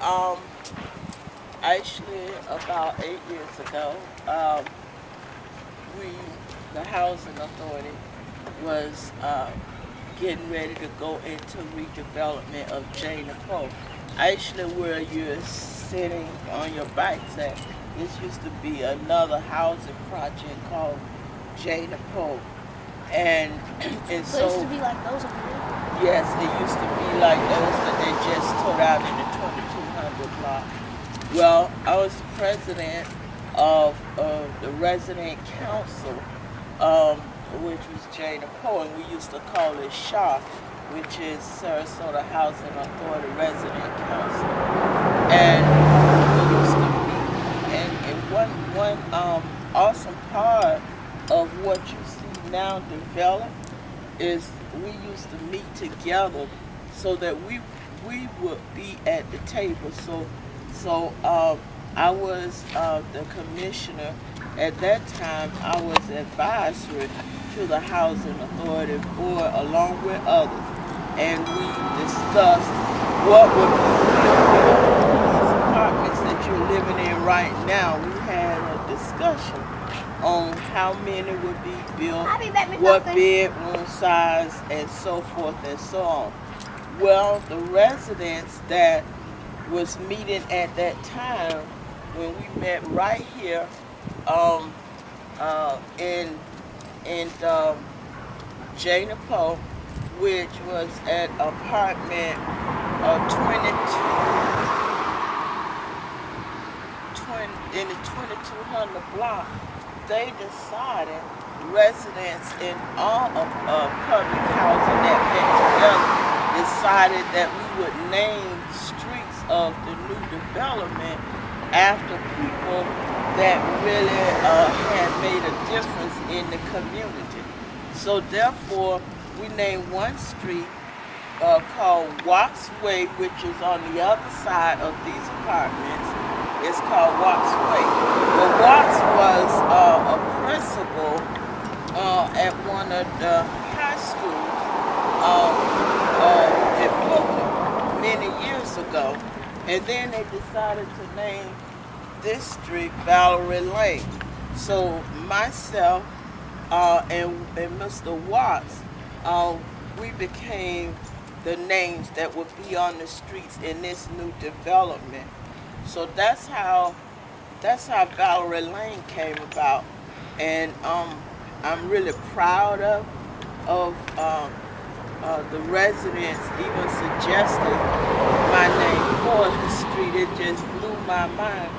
Um, Actually, about 8 years ago, we, the housing authority, was getting ready to go into redevelopment of Janie Poe. Actually, where you're sitting on your bikes at, this used to be another housing project called Janie Poe. And and So it used so to be like those over here. yes, it used to be like those that they just tore out in the 2200 block. Well, I was the president of the resident council, which was Janie Poe, and we used to call it SHA, which is Sarasota Housing Authority Resident Council. And we used to meet, and one awesome part of what you see now develop is we used to meet together so that we would be at the table. So I was the commissioner at that time. I was advisory to the housing authority board along with others, and we discussed what would be these apartments that you're living in right now. We had a discussion on how many would be built, what bedroom size, and so forth and so on. Well, the residents that was meeting at that time when we met right here in Janie Poe, which was at apartment 20 in the 2200 block. They decided, residents in all of public housing that met together decided that we would name streets of the new development after people that really had made a difference in the community. So therefore, we named one street called Watts Way, which is on the other side of these apartments. It's called Watts Way. Well, Watts was a principal at one of the high schools in Brooklyn many years ago. And then they decided to name this street Valerie Lane. So myself and Mr. Watts, we became the names that would be on the streets in this new development. So that's how Valerie Lane came about, and I'm really proud of the residents even suggested my name for the street. It just blew my mind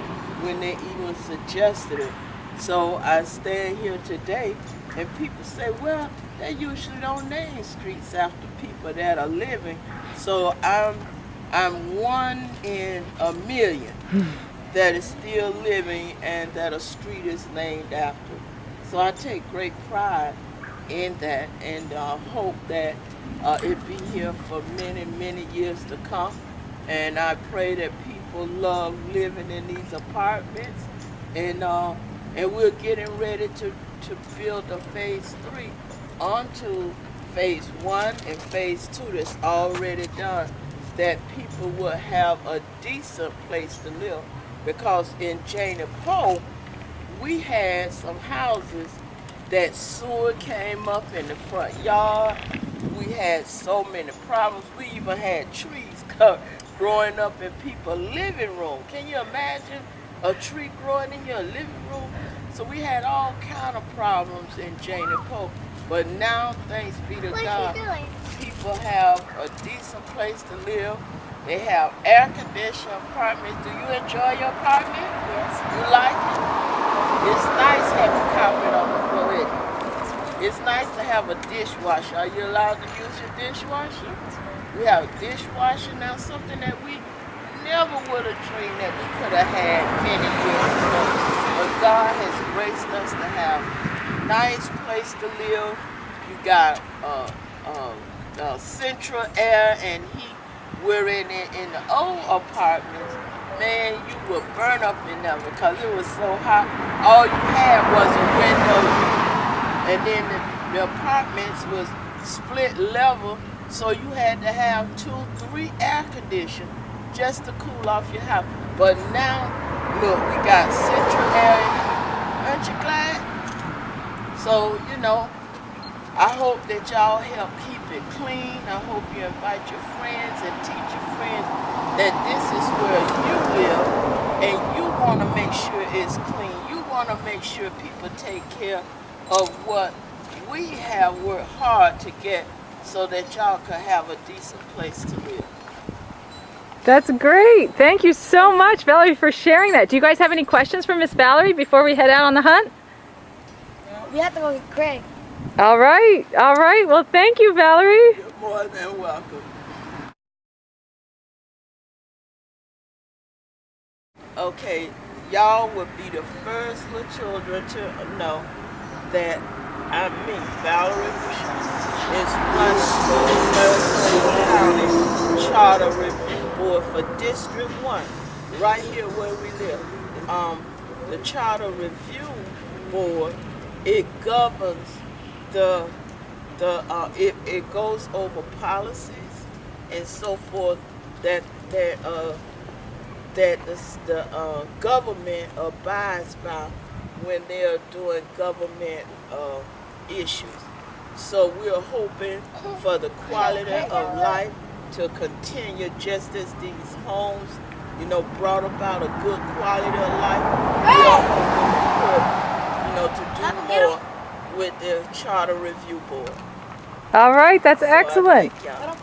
when they even suggested it. So I stand here today, and people say, well, they usually don't name streets after people that are living. So I'm one in a million that is still living and that a street is named after. So I take great pride in that, and hope that it be here for many, many years to come. And I pray that people love living in these apartments, and we're getting ready to build a phase 3 onto phase 1 and phase 2 that's already done, that people will have a decent place to live. Because in Janie Poe, we had some houses that sewer came up in the front yard. We had so many problems. We even had trees growing up in people's living room. Can you imagine a tree growing in your living room? So we had all kind of problems in Janie Poe. But now, thanks be to God, people have a decent place to live. They have air-conditioned apartments. Do you enjoy your apartment? Yes. You like it? It's nice having carpet on the floor, isn't it? It's nice to have a dishwasher. Are you allowed to use your dishwasher? We have a dishwasher now, something that we never would have dreamed that we could have had many years ago. But God has graced us to have a nice place to live. You got central air and heat. We're in the old apartments, man, you would burn up in them because it was so hot. All you had was a window, and then the apartments was split level, so you had to have 2, 3 air conditioners. just to cool off your house. But now, look, we got central area. Aren't you glad? So, you know, I hope that y'all help keep it clean. I hope you invite your friends and teach your friends that this is where you live and you want to make sure it's clean. You want to make sure people take care of what we have worked hard to get so that y'all could have a decent place to live. That's great. Thank you so much, Valerie, for sharing that. Do you guys have any questions for Miss Valerie before we head out on the hunt? We have to go get Craig. All right. All right. Well, thank you, Valerie. You're more than welcome. Okay, y'all will be the first little children to know that I'm me, Valerie Buchand, is running for the Sarasota County Charter Review Board for District 1, right here where we live. The Charter Review Board, it governs it goes over policies and so forth that the government abides by when they're doing government issues. So we're hoping for the quality of life to continue just as these homes, you know, brought about a good quality of life. We are hoping, to do more with the Charter Review Board. All right, that's excellent. Thank y'all.